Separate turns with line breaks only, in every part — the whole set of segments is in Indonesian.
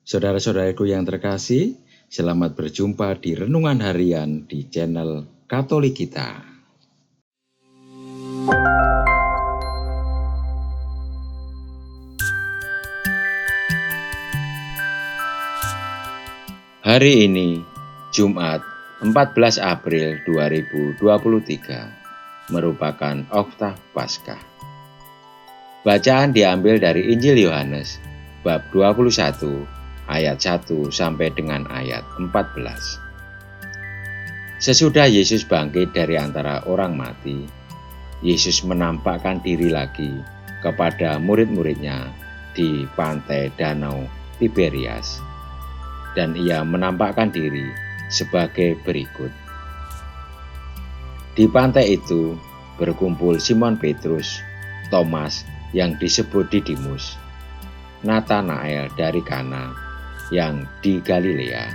Saudara-saudaraku yang terkasih, selamat berjumpa di Renungan Harian di channel Katolik kita. Hari ini, Jumat 14 April 2023, merupakan Oktav Paskah. Bacaan diambil dari Injil Yohanes, bab 21, ayat 1 sampai dengan ayat 14. Sesudah Yesus bangkit dari antara orang mati, Yesus menampakkan diri lagi kepada murid-muridnya di pantai Danau Tiberias. Dan ia menampakkan diri sebagai berikut. Di pantai itu berkumpul Simon Petrus, Thomas yang disebut Didimus, Natanael dari Kana yang di Galilea,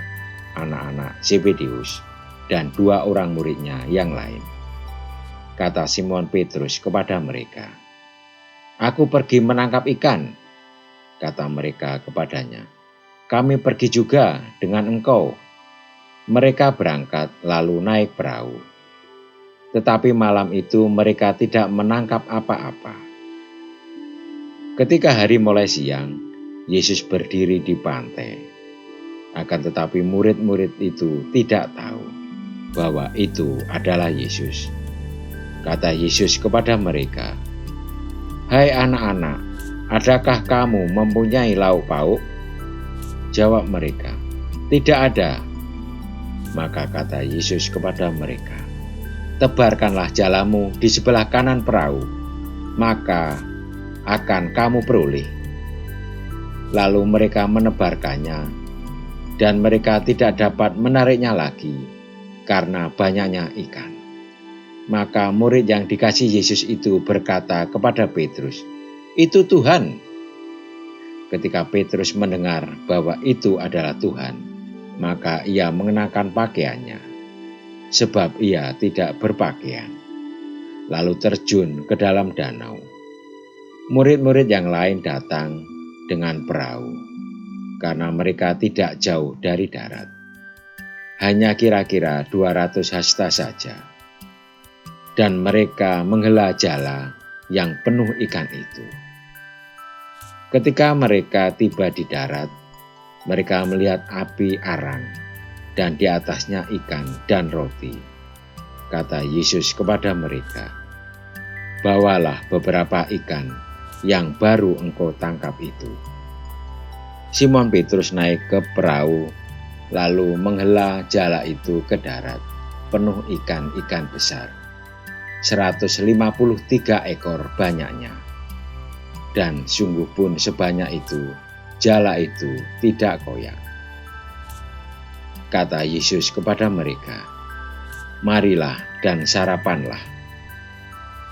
anak-anak Zebedeus, dan 2 orang muridnya yang lain. Kata Simon Petrus kepada mereka, "Aku pergi menangkap ikan." Kata mereka kepadanya, "Kami pergi juga dengan engkau." Mereka berangkat lalu naik perahu. Tetapi malam itu mereka tidak menangkap apa-apa. Ketika hari mulai siang, Yesus berdiri di pantai. Akan tetapi murid-murid itu tidak tahu bahwa itu adalah Yesus. Kata Yesus kepada mereka, "Hai anak-anak, adakah kamu mempunyai lauk pauk?" Jawab mereka, "Tidak ada." Maka kata Yesus kepada mereka, "Tebarkanlah jalamu di sebelah kanan perahu, maka akan kamu peroleh." Lalu mereka menebarkannya, dan mereka tidak dapat menariknya lagi karena banyaknya ikan. Maka murid yang dikasih Yesus itu berkata kepada Petrus, "Itu Tuhan." Ketika Petrus mendengar bahwa itu adalah Tuhan, maka ia mengenakan pakaiannya, sebab ia tidak berpakaian, lalu terjun ke dalam danau. Murid-murid yang lain datang dengan perahu, karena mereka tidak jauh dari darat, hanya kira-kira 200 hasta saja, dan mereka menghela jala yang penuh ikan itu. Ketika mereka tiba di darat, mereka melihat api arang dan di atasnya ikan dan roti. Kata Yesus kepada mereka, "Bawalah beberapa ikan yang baru engkau tangkap itu." Simon Petrus naik ke perahu, lalu menghela jala itu ke darat, penuh ikan-ikan besar, 153 ekor banyaknya. Dan sungguh pun sebanyak itu, jala itu tidak koyak. Kata Yesus kepada mereka, "Marilah dan sarapanlah."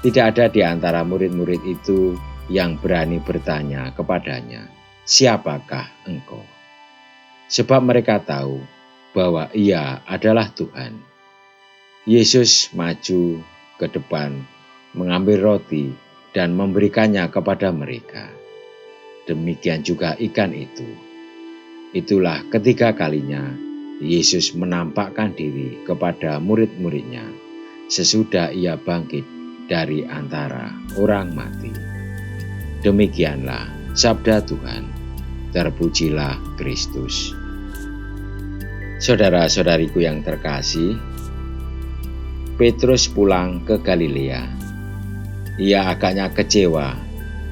Tidak ada di antara murid-murid itu yang berani bertanya kepadanya, "Siapakah engkau?" Sebab mereka tahu bahwa ia adalah Tuhan. Yesus maju ke depan, mengambil roti, dan memberikannya kepada mereka. Demikian juga ikan itu. Itulah ketiga kalinya Yesus menampakkan diri kepada murid-muridnya sesudah ia bangkit dari antara orang mati. Demikianlah sabda Tuhan. Terpujilah Kristus. Saudara-saudariku yang terkasih, Petrus pulang ke Galilea. Ia agaknya kecewa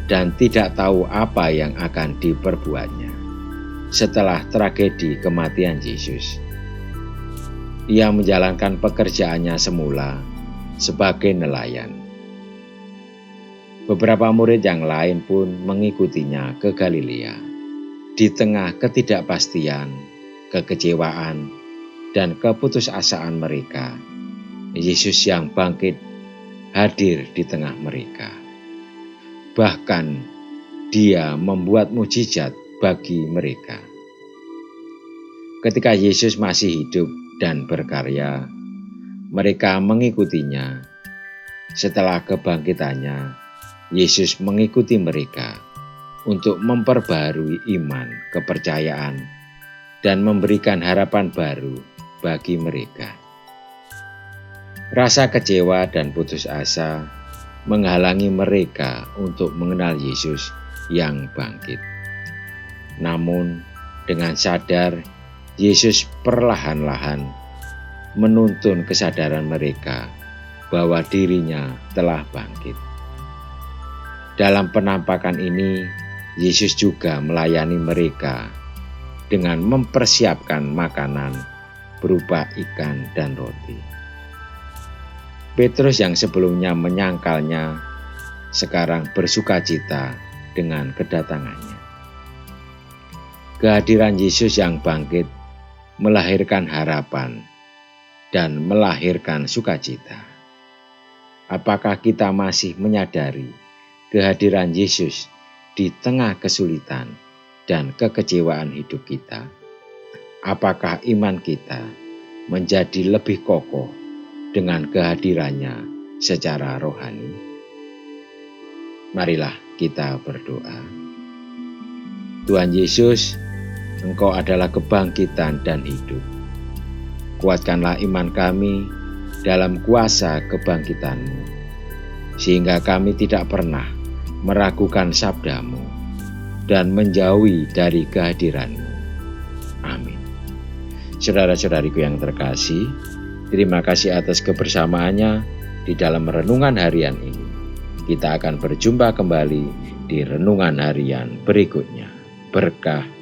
dan tidak tahu apa yang akan diperbuatnya setelah tragedi kematian Yesus. Ia menjalankan pekerjaannya semula sebagai nelayan. Beberapa murid yang lain pun mengikutinya ke Galilea. Di tengah ketidakpastian, kekecewaan, dan keputusasaan mereka, Yesus yang bangkit hadir di tengah mereka. Bahkan Dia membuat mukjizat bagi mereka. Ketika Yesus masih hidup dan berkarya, mereka mengikutinya. Setelah kebangkitannya, Yesus mengikuti mereka untuk memperbarui iman, kepercayaan, dan memberikan harapan baru bagi mereka. Rasa kecewa dan putus asa menghalangi mereka untuk mengenal Yesus yang bangkit. Namun, dengan sadar, Yesus perlahan-lahan menuntun kesadaran mereka bahwa dirinya telah bangkit. Dalam penampakan ini, Yesus juga melayani mereka dengan mempersiapkan makanan berupa ikan dan roti. Petrus yang sebelumnya menyangkalnya, sekarang bersukacita dengan kedatangannya. Kehadiran Yesus yang bangkit melahirkan harapan dan melahirkan sukacita. Apakah kita masih menyadari kehadiran Yesus di tengah kesulitan dan kekecewaan hidup kita? Apakah iman kita menjadi lebih kokoh dengan kehadirannya secara rohani? Marilah kita berdoa. Tuhan Yesus, Engkau adalah kebangkitan dan hidup. Kuatkanlah iman kami dalam kuasa kebangkitan-Mu, sehingga kami tidak pernah meragukan sabda-Mu dan menjauhi dari kehadiran-Mu. Amin. Saudara-saudariku yang terkasih, terima kasih atas kebersamaannya di dalam renungan harian ini. Kita akan berjumpa kembali di renungan harian berikutnya. Berkah